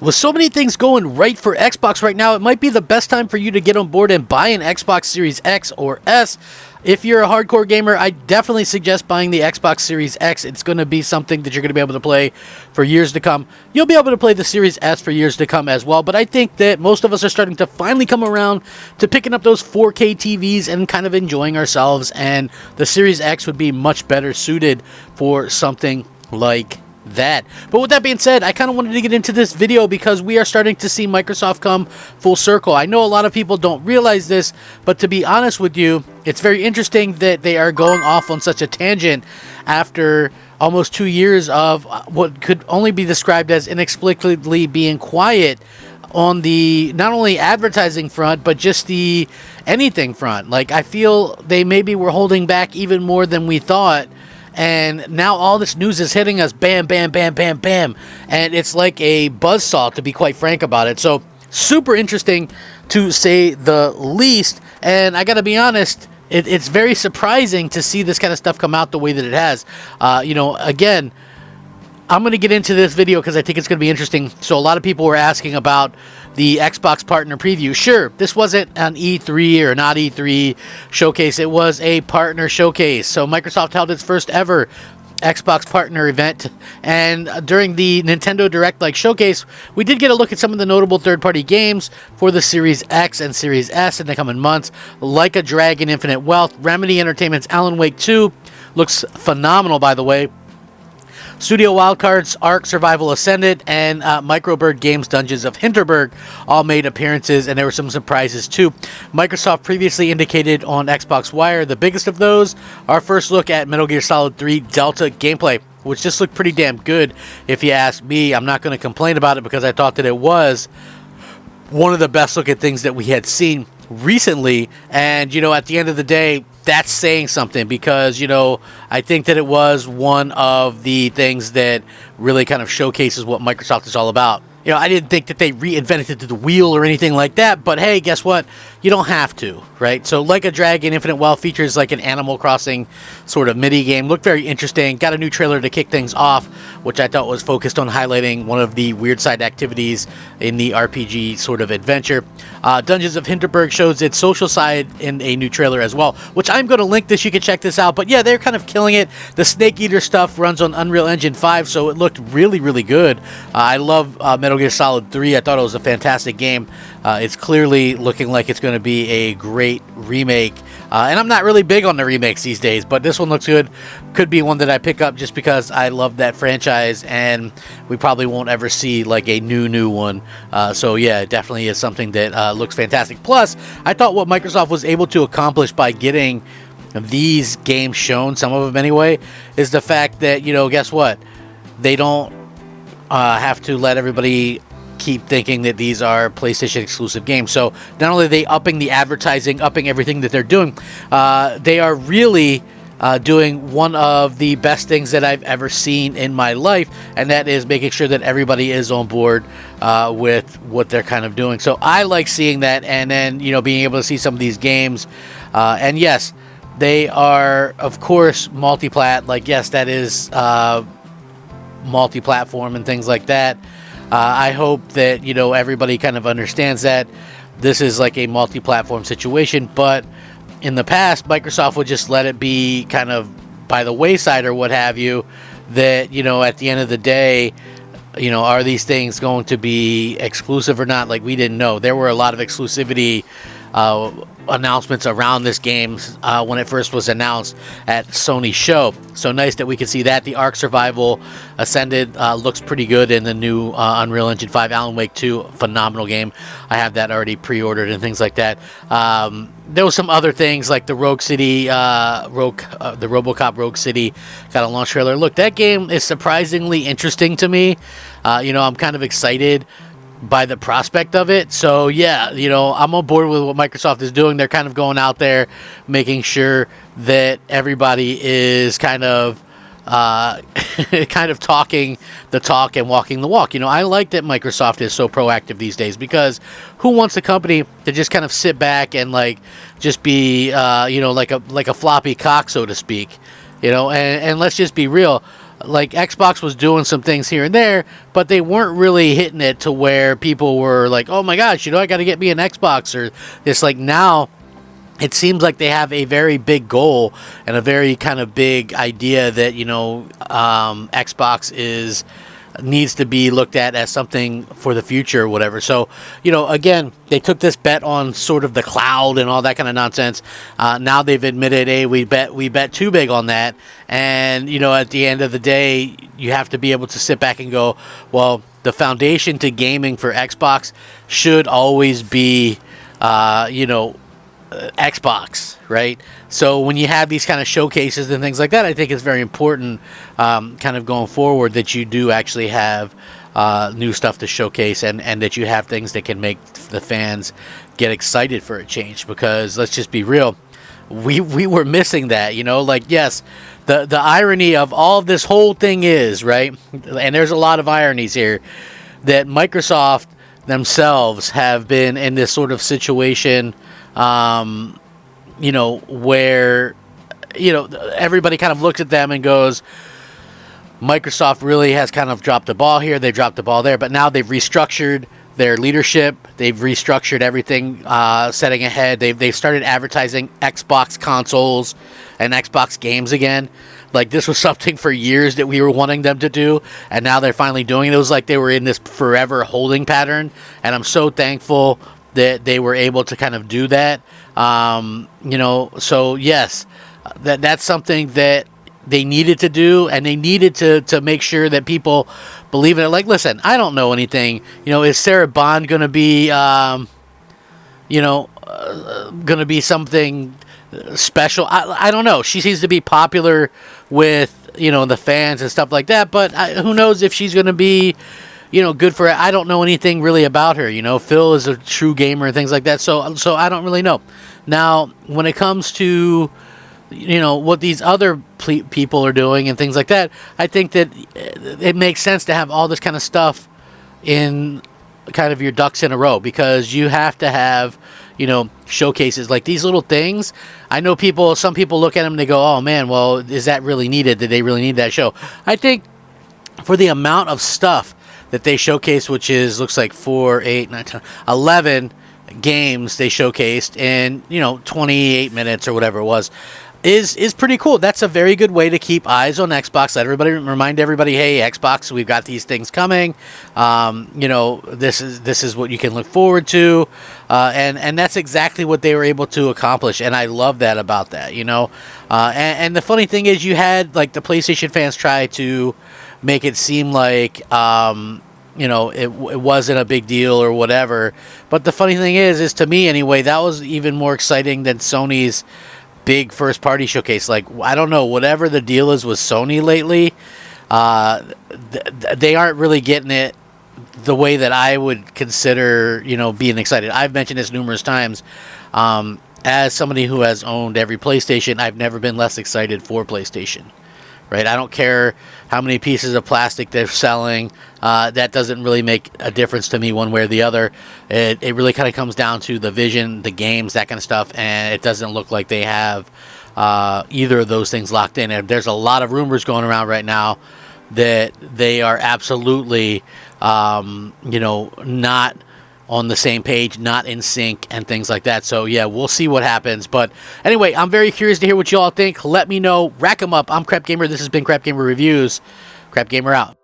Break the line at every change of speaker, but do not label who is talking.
With so many things going right for Xbox right now, it might be the best time for you to get on board and buy an Xbox Series X or S. If you're a hardcore gamer, I definitely suggest buying the Xbox Series X. It's going to be something that you're going to be able to play for years to come. You'll be able to play the Series S for years to come as well, but I think that most of us are starting to finally come around to picking up those 4K TVs and kind of enjoying ourselves, and the Series X would be much better suited for something like that. But with that being said, I kind of wanted to get into this video because we are starting to see Microsoft come full circle. I know a lot of people don't realize this, but to be honest with you, it's very interesting that they are going off on such a tangent after almost 2 years of what could only be described as inexplicably being quiet on the not only advertising front, but just the anything front. Like, I feel they maybe were holding back even more than we thought. And now all this news is hitting us, bam, bam, bam, bam, bam. And it's like a buzzsaw, to be quite frank about it. So, super interesting, to say the least. And I gotta be honest, it's very surprising to see this kind of stuff come out the way that it has. Again, I'm going to get into this video because I think it's going to be interesting. So a lot of people were asking about the Xbox partner preview. Sure, this wasn't an E3 or not E3 showcase. It was a partner showcase. So Microsoft held its first ever Xbox partner event, and during the Nintendo Direct showcase, we did get a look at some of the notable third-party games for the Series X and Series S in the coming months, like a Dragon Infinite Wealth. Remedy Entertainment's Alan Wake 2 looks phenomenal, by the way. Studio Wildcard's Ark Survival Ascended and Microbird Games' Dungeons of Hinterberg all made appearances, and there were some surprises too. Microsoft previously indicated on Xbox Wire the biggest of those, our first look at Metal Gear Solid 3 Delta gameplay, which just looked pretty damn good if you ask me. I'm not going to complain about it because I thought that it was one of the best looking things that we had seen recently, and at the end of the day, that's saying something, because I think that it was one of the things that really kind of showcases what Microsoft is all about. I didn't think that they reinvented the wheel or anything like that, but hey, guess what? You don't have to, right? So Like a Dragon Infinite Wealth features like an Animal Crossing sort of mini game. Looked very interesting. Got a new trailer to kick things off, which I thought was focused on highlighting one of the weird side activities in the RPG sort of adventure. Dungeons of Hinterberg shows its social side in a new trailer as well, which I'm going to link this. You can check this out. But yeah, they're kind of killing it. The Snake Eater stuff runs on Unreal Engine 5, so it looked really, really good. I love Metal Gear Solid 3. I thought it was a fantastic game. It's clearly looking like it's going to be a great remake. And I'm not really big on the remakes these days, but this one looks good. Could be one that I pick up just because I love that franchise, and we probably won't ever see like a new one. So yeah, it definitely is something that looks fantastic. Plus, I thought what Microsoft was able to accomplish by getting these games shown, some of them anyway, is the fact that, guess what? They don't have to let everybody keep thinking that these are PlayStation exclusive games. So not only are they upping the advertising, upping everything that they're doing, they are really doing one of the best things that I've ever seen in my life, and that is making sure that everybody is on board with what they're kind of doing. So I like seeing that, and then being able to see some of these games, and yes, they are of course multi-plat. Like, yes, that is multi-platform and things like that. I hope that everybody kind of understands that this is like a multi-platform situation, but in the past, Microsoft would just let it be kind of by the wayside or what have you, that at the end of the day, are these things going to be exclusive or not? Like, we didn't know. There were a lot of exclusivity announcements around this game when it first was announced at Sony show. So nice that we can see that. The Ark Survival Ascended looks pretty good in the new Unreal Engine 5. Alan Wake 2, phenomenal game. I have that already pre-ordered and things like that. There was some other things like the Rogue City, the RoboCop Rogue City got a launch trailer. Look, that game is surprisingly interesting to me. I'm kind of excited by the prospect of it. So yeah, I'm on board with what Microsoft is doing. They're kind of going out there, making sure that everybody is kind of talking the talk and walking the walk. I like that Microsoft is so proactive these days, because who wants a company to just kind of sit back and just be like a floppy cock, so to speak? And let's just be real. like Xbox was doing some things here and there, but they weren't really hitting it to where people were like, oh my gosh, you know, I got to get me an Xbox. Or it's like now it seems like they have a very big goal and a very kind of big idea that, you know, Xbox needs to be looked at as something for the future or whatever. So, you know, again, they took this bet on sort of the cloud and all that kind of nonsense. Now they've admitted, hey, we bet too big on that. And, you know, at the end of the day, you have to be able to sit back and go, well, the foundation to gaming for Xbox should always be, you know, Xbox, right? So when you have these kind of showcases and things like that, I think it's very important, kind of going forward, that you do actually have new stuff to showcase, and that you have things that can make the fans get excited for a change. Because let's just be real, we were missing that, you know. Like, yes, the irony of all of this whole thing is, right, and there's a lot of ironies here, that Microsoft themselves have been in this sort of situation, you know, where, you know, everybody kind of looks at them and goes, Microsoft really has kind of dropped the ball here. They dropped the ball there, but now they've restructured their leadership. They've restructured everything, setting ahead. They've started advertising Xbox consoles and Xbox games again. Like, this was something for years that we were wanting them to do, and now they're finally doing it. It was like they were in this forever holding pattern, and I'm so thankful that they were able to kind of do that. You know, so yes, that's something that they needed to do, and they needed to make sure that people believe in it. Like, listen, I don't know anything. You know, is Sarah Bond going to be, you know, going to be something special? I don't know. She seems to be popular with, you know, the fans and stuff like that, but who knows if she's going to be, you know, good for it. I don't know anything really about her. You know, Phil is a true gamer and things like that. So I don't really know. Now, when it comes to, you know, what these other people are doing and things like that, I think that it makes sense to have all this kind of stuff in kind of your ducks in a row, because you have to have, you know, showcases like these little things. I know some people look at them and they go, oh man, well, is that really needed? Did they really need that show? I think for the amount of stuff that they showcased, which is, looks like 4, 8, 9, 10, 11 games they showcased in, you know, 28 minutes or whatever it was, is pretty cool. That's a very good way to keep eyes on Xbox. Let everybody, remind everybody, hey, Xbox, we've got these things coming. You know, this is what you can look forward to, and that's exactly what they were able to accomplish, and I love that about that. You know, and the funny thing is, you had like the PlayStation fans try to make it seem like, you know, it wasn't a big deal or whatever. But the funny thing is to me anyway, that was even more exciting than Sony's big first party showcase. Like, I don't know, whatever the deal is with Sony lately, they aren't really getting it the way that I would consider, you know, being excited. I've mentioned this numerous times. As somebody who has owned every PlayStation, I've never been less excited for PlayStation. Right? I don't care how many pieces of plastic they're selling. That doesn't really make a difference to me one way or the other. It really kind of comes down to the vision, the games, that kind of stuff, and it doesn't look like they have either of those things locked in. And there's a lot of rumors going around right now that they are absolutely, you know, not on the same page, not in sync, and things like that. So yeah, we'll see what happens. But anyway, I'm very curious to hear what you all think. Let me know. Rack 'em up. I'm Crap Gamer. This has been Crap Gamer Reviews. Crap Gamer out.